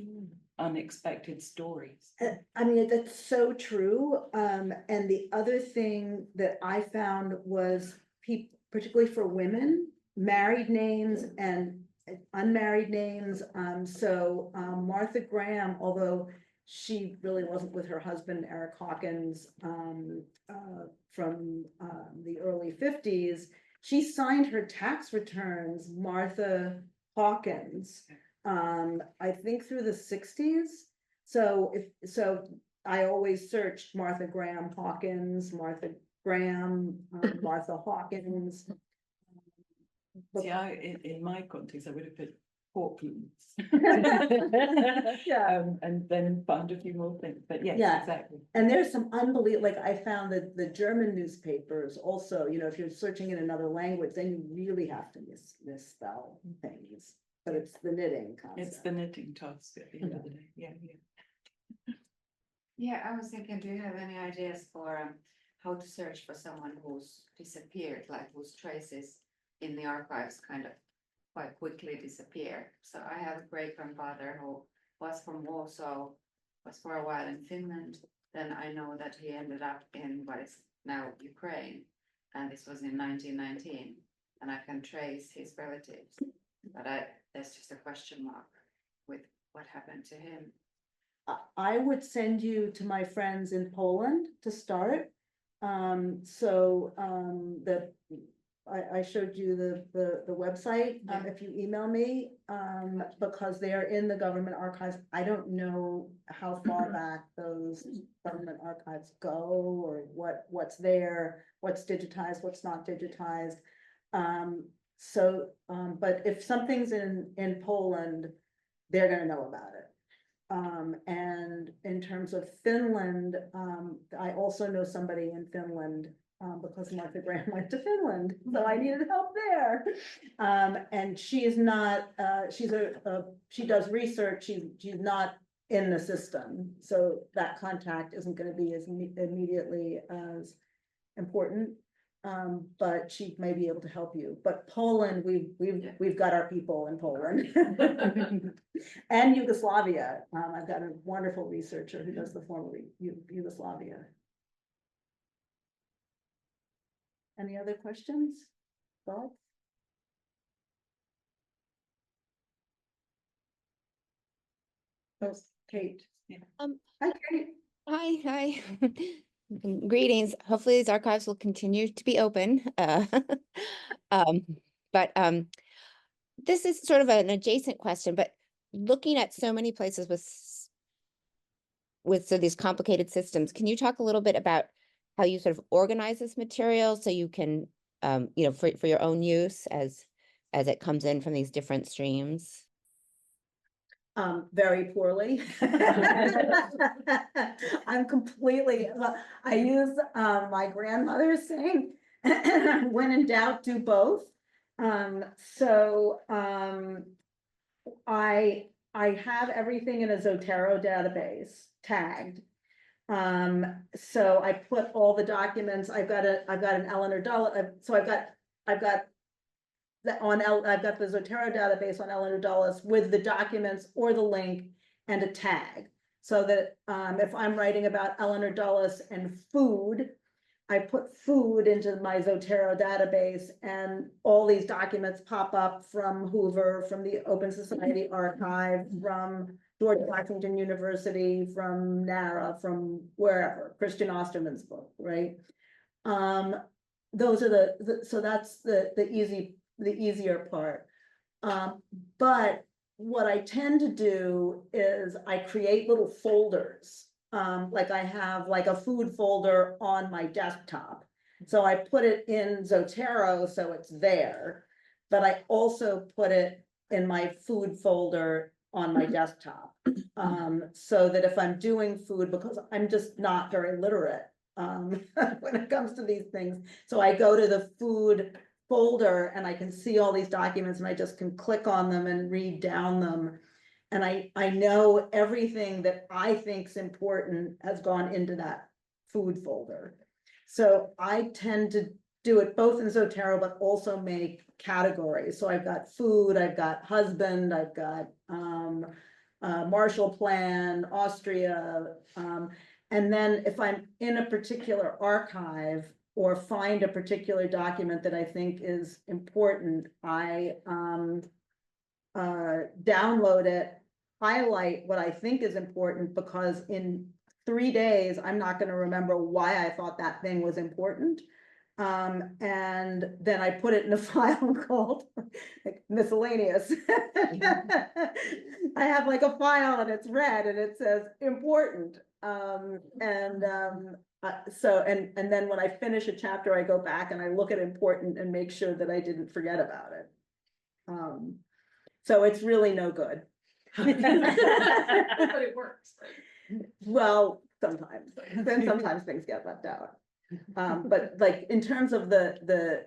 unexpected stories. I mean, that's so true. And the other thing that I found was people, particularly for women, married names and unmarried names. So Martha Graham, although she really wasn't with her husband, Eric Hawkins, from the early 50s, she signed her tax returns Martha Hawkins, I think through the 60s. So I always searched Martha Graham Hawkins, Martha Graham, Martha Hawkins. Yeah, in my context, I would have put Hawkins. Yeah. And then found a few more things, but yes, Yeah. exactly. And there's some unbelievable, like I found that the German newspapers also, if you're searching in another language, then you really have to misspell things. But it's the knitting concept. It's the knitting task at the end of the day. Yeah. Yeah, I was thinking, do you have any ideas for how to search for someone who's disappeared, like whose traces in the archives kind of quite quickly disappear? So I have a great grandfather who was from Warsaw, was for a while in Finland. Then I know that he ended up in what is now Ukraine, and this was in 1919, and I can trace his relatives, but there's just a question mark with what happened to him. I would send you to my friends in Poland to start. I showed you the website, if you email me, because they're in the government archives. I don't know how far back those government archives go, or what's there, what's digitized, what's not digitized. But if something's in Poland, they're gonna know about it. And in terms of Finland, I also know somebody in Finland, because Martha Graham went to Finland, so I needed help there. And she is not, she does research, she's not in the system, so that contact isn't gonna be as immediately as important. but she may be able to help you. But Poland, we've got our people in Poland. And Yugoslavia. I've got a wonderful researcher who does the former Yugoslavia. Any other questions? Thoughts? Oh, Kate. Um, Hi, Kate. Hi. Greetings. Hopefully these archives will continue to be open. Um, but this is sort of an adjacent question, but looking at so many places with so these complicated systems, can you talk a little bit about how you sort of organize this material so you can, for your own use as it comes in from these different streams? Very poorly. I'm completely, I use my grandmother's saying, when in doubt, do both. I have everything in a Zotero database tagged. So I put all the documents, I've got an Eleanor Dulles, so I've got I've got the Zotero database on Eleanor Dulles with the documents or the link and a tag. So that if I'm writing about Eleanor Dulles and food, I put food into my Zotero database and all these documents pop up from Hoover, from the Open Society Archive, from George Washington University, from NARA, from wherever, Christian Osterman's book, right? Those are so that's the easier part. But what I tend to do is I create little folders. Like I have like a food folder on my desktop. So I put it in Zotero, so it's there, but I also put it in my food folder on my desktop. So that if I'm doing food, because I'm just not very literate when it comes to these things. So I go to the food folder and I can see all these documents and I just can click on them and read down them. And I know everything that I think's important has gone into that food folder. So I tend to do it both in Zotero, but also make categories. So I've got food, I've got husband, I've got Marshall Plan, Austria. And then if I'm in a particular archive or find a particular document that I think is important, I download it, highlight what I think is important, because in 3 days, I'm not going to remember why I thought that thing was important. And then I put it in a file called like miscellaneous. I have like a file and it's red and it says important. So then when I finish a chapter, I go back and I look at important and make sure that I didn't forget about it. So it's really no good. But it works. Well, sometimes, then sometimes things get left out. But like in terms of the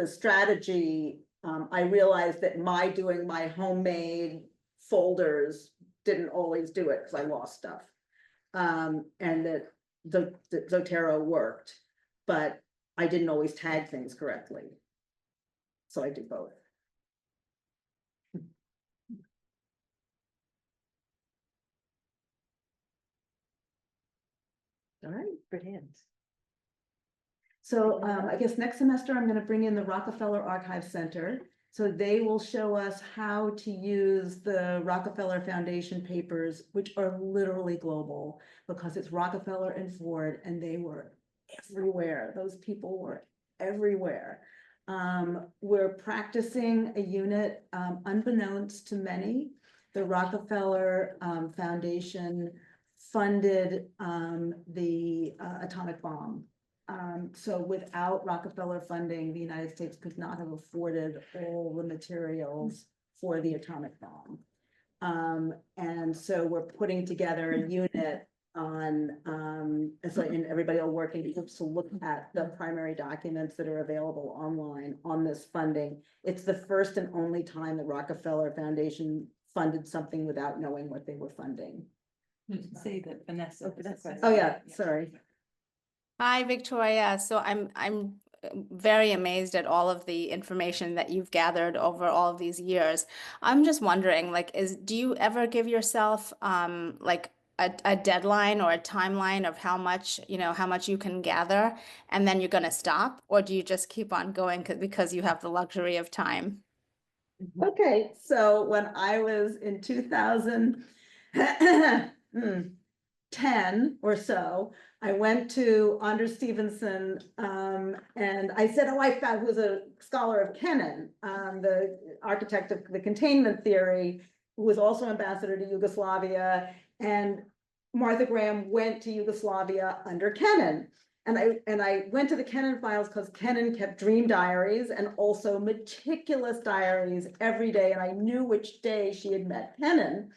strategy, I realized that doing my homemade folders didn't always do it because I lost stuff. And that the Zotero worked, but I didn't always tag things correctly. So I do both. All right. Brilliant. So I guess next semester, I'm going to bring in the Rockefeller Archive Center. So they will show us how to use the Rockefeller Foundation papers, which are literally global, because it's Rockefeller and Ford, and they were everywhere. Those people were everywhere. We're practicing a unit, unbeknownst to many. The Rockefeller Foundation funded the atomic bomb. So without Rockefeller funding, the United States could not have afforded all the materials for the atomic bomb. And so we're putting together a unit on, and everybody will work in groups to look at the primary documents that are available online on this funding. It's the first and only time the Rockefeller Foundation funded something without knowing what they were funding. Say that Vanessa. Oh, yeah, sorry. Hi, Victoria. So I'm very amazed at all of the information that you've gathered over all of these years. I'm just wondering, like, do you ever give yourself like a deadline or a timeline of how much, how much you can gather, and then you're gonna stop, or do you just keep on going because you have the luxury of time? Okay, so when I was in 2010 or so, I went to Anders Stevenson, and I said, oh, I found, who's a scholar of Kennan, the architect of the containment theory, who was also ambassador to Yugoslavia, and Martha Graham went to Yugoslavia under Kennan. And I went to the Kennan files because Kennan kept dream diaries and also meticulous diaries every day. And I knew which day she had met Kennan.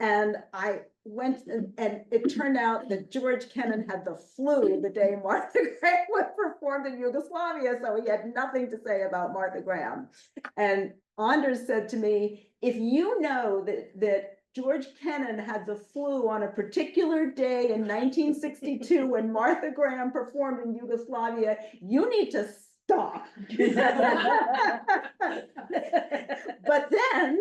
And I went, and it turned out that George Kennan had the flu the day Martha Graham performed in Yugoslavia. So he had nothing to say about Martha Graham. And Anders said to me, if you know that George Kennan had the flu on a particular day in 1962 when Martha Graham performed in Yugoslavia, you need to stop. But then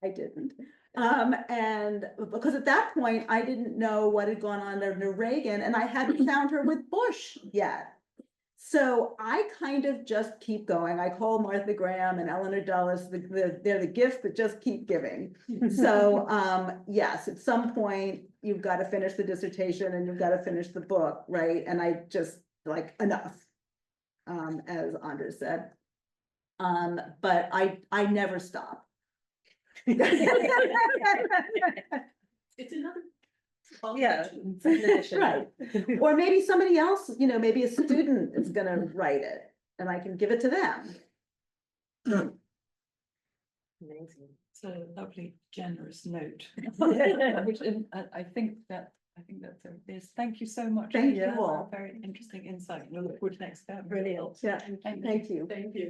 I didn't. And because at that point, I didn't know what had gone on under Reagan, and I hadn't found her with Bush yet. So I kind of just keep going. I call Martha Graham and Eleanor Dulles, they're the gifts that just keep giving. So yes, at some point, you've got to finish the dissertation and you've got to finish the book, right? And I just like enough, as Anders said. But I never stop. It's another. Yeah. Right. Or maybe somebody else, maybe a student is gonna write it and I can give it to them. Amazing. It's a lovely, generous note. Which I think that's this. Thank you so much. Thank you for all. a very interesting insight. We'll look forward to next step. Brilliant. Yeah, Thank you. thank you. Thank you.